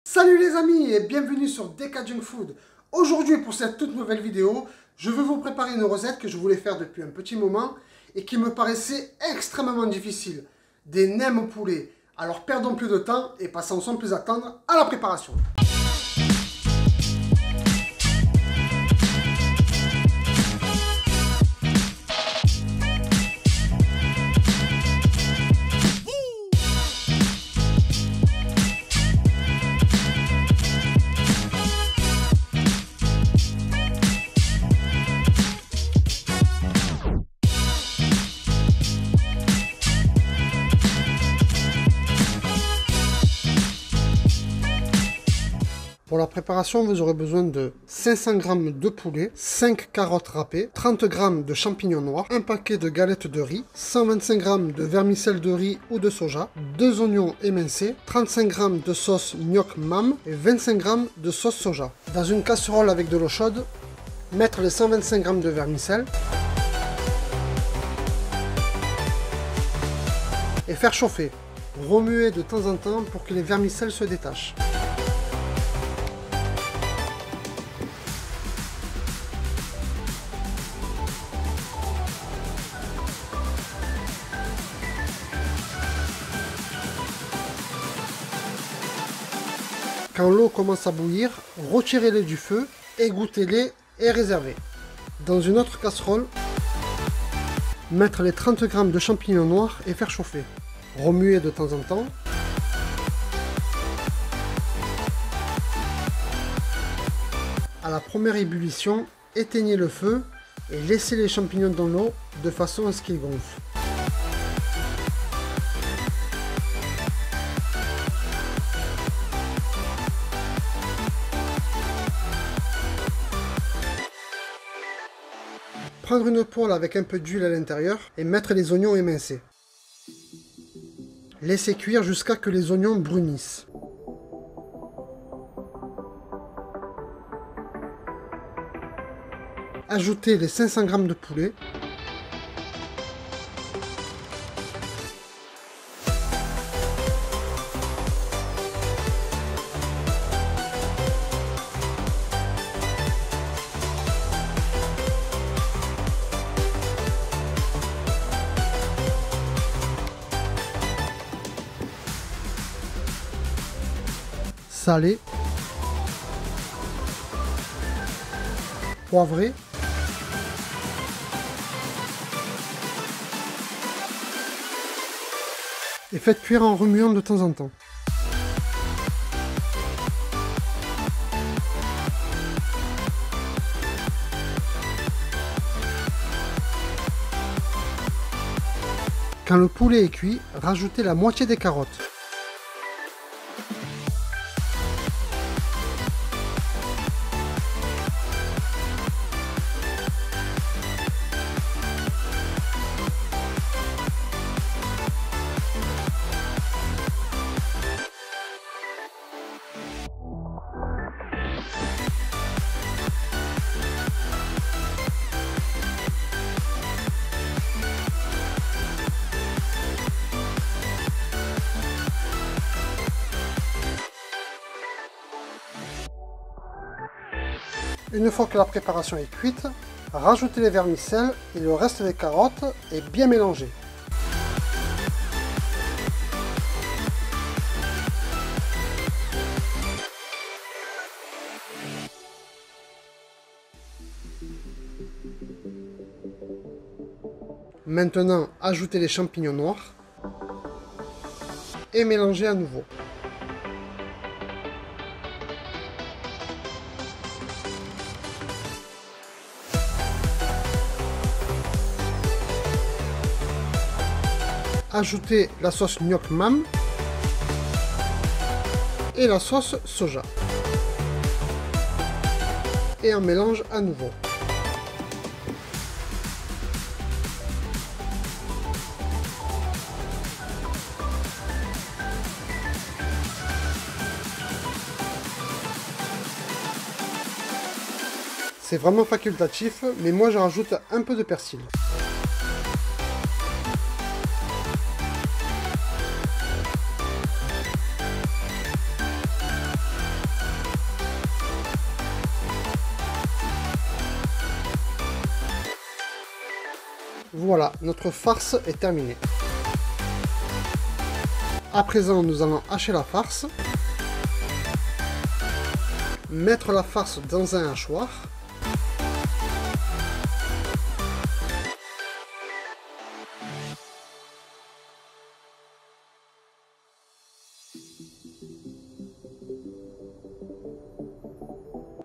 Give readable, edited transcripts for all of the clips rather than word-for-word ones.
Salut les amis et bienvenue sur DK Junk Food. Aujourd'hui pour cette toute nouvelle vidéo, je veux vous préparer une recette que je voulais faire depuis un petit moment et qui me paraissait extrêmement difficile. Des nems au poulet. Alors perdons plus de temps et passons sans plus attendre à la préparation. Pour la préparation, vous aurez besoin de 500 g de poulet, 5 carottes râpées, 30 g de champignons noirs, un paquet de galettes de riz, 125 g de vermicelle de riz ou de soja, 2 oignons émincés, 35 g de sauce gnoc mam et 25 g de sauce soja. Dans une casserole avec de l'eau chaude, mettre les 125 g de vermicelle et faire chauffer. Remuer de temps en temps pour que les vermicelles se détachent. Quand l'eau commence à bouillir, retirez-les du feu, égouttez-les et réservez. Dans une autre casserole, mettre les 30 g de champignons noirs et faire chauffer. Remuer de temps en temps. À la première ébullition, éteignez le feu et laissez les champignons dans l'eau de façon à ce qu'ils gonflent. Prendre une poêle avec un peu d'huile à l'intérieur et mettre les oignons émincés. Laissez cuire jusqu'à ce que les oignons brunissent. Ajoutez les 500 g de poulet. Salé, poivré, et faites cuire en remuant de temps en temps. Quand le poulet est cuit, rajoutez la moitié des carottes. Une fois que la préparation est cuite, rajoutez les vermicelles et le reste des carottes et bien mélanger. Maintenant, ajoutez les champignons noirs et mélangez à nouveau. Ajoutez la sauce gnoc mam et la sauce soja. Et on mélange à nouveau. C'est vraiment facultatif, mais moi je rajoute un peu de persil. Voilà, notre farce est terminée. À présent, nous allons hacher la farce. Mettre la farce dans un hachoir.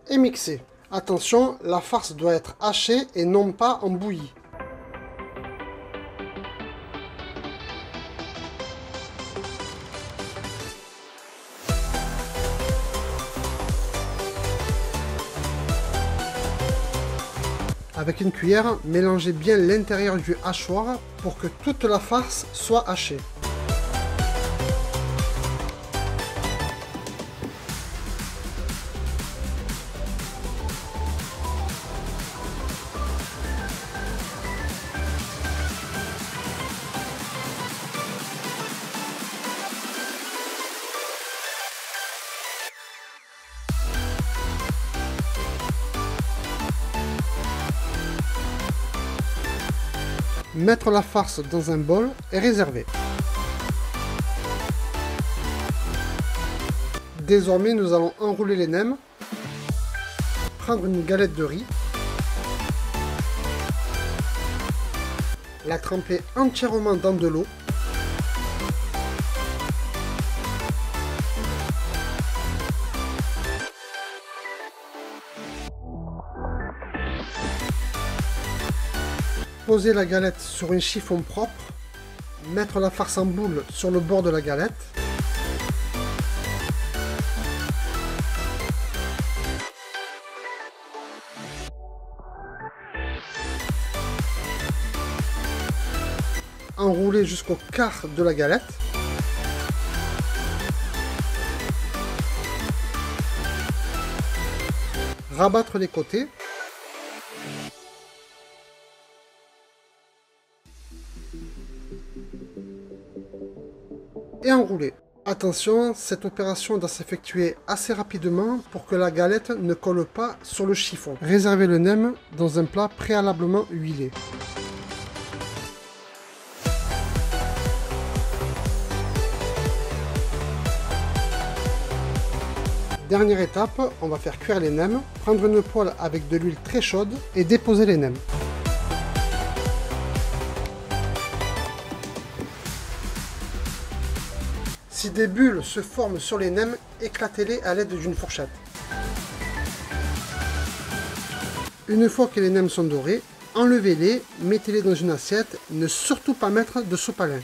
Et mixer. Attention, la farce doit être hachée et non pas en bouillie. Avec une cuillère, mélangez bien l'intérieur du hachoir pour que toute la farce soit hachée. Mettre la farce dans un bol et réserver. Désormais, nous allons enrouler les nems, prendre une galette de riz, la tremper entièrement dans de l'eau, poser la galette sur un chiffon propre, mettre la farce en boule sur le bord de la galette, enrouler jusqu'au quart de la galette, rabattre les côtés, et enrouler. Attention, cette opération doit s'effectuer assez rapidement pour que la galette ne colle pas sur le chiffon. Réservez le nem dans un plat préalablement huilé. Dernière étape, on va faire cuire les nems, prendre une poêle avec de l'huile très chaude et déposer les nems. Si des bulles se forment sur les nems, éclatez-les à l'aide d'une fourchette. Une fois que les nems sont dorés, enlevez-les, mettez-les dans une assiette, ne surtout pas mettre de sopalin.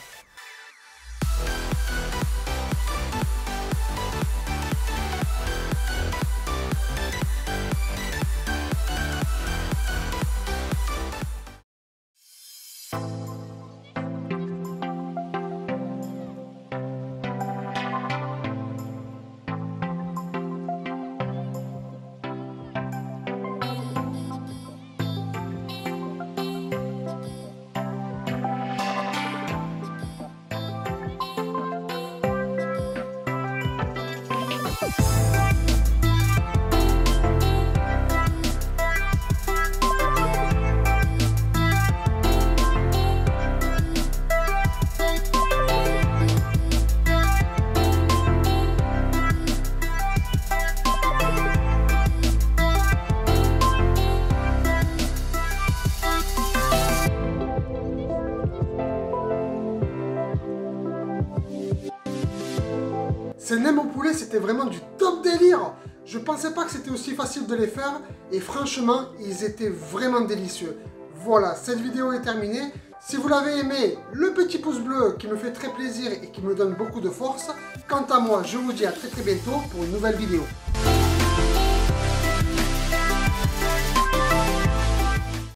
Ces nems au poulet, c'était vraiment du top délire. Je pensais pas que c'était aussi facile de les faire et franchement, ils étaient vraiment délicieux. Voilà, cette vidéo est terminée. Si vous l'avez aimé, le petit pouce bleu qui me fait très plaisir et qui me donne beaucoup de force. Quant à moi, je vous dis à très bientôt pour une nouvelle vidéo.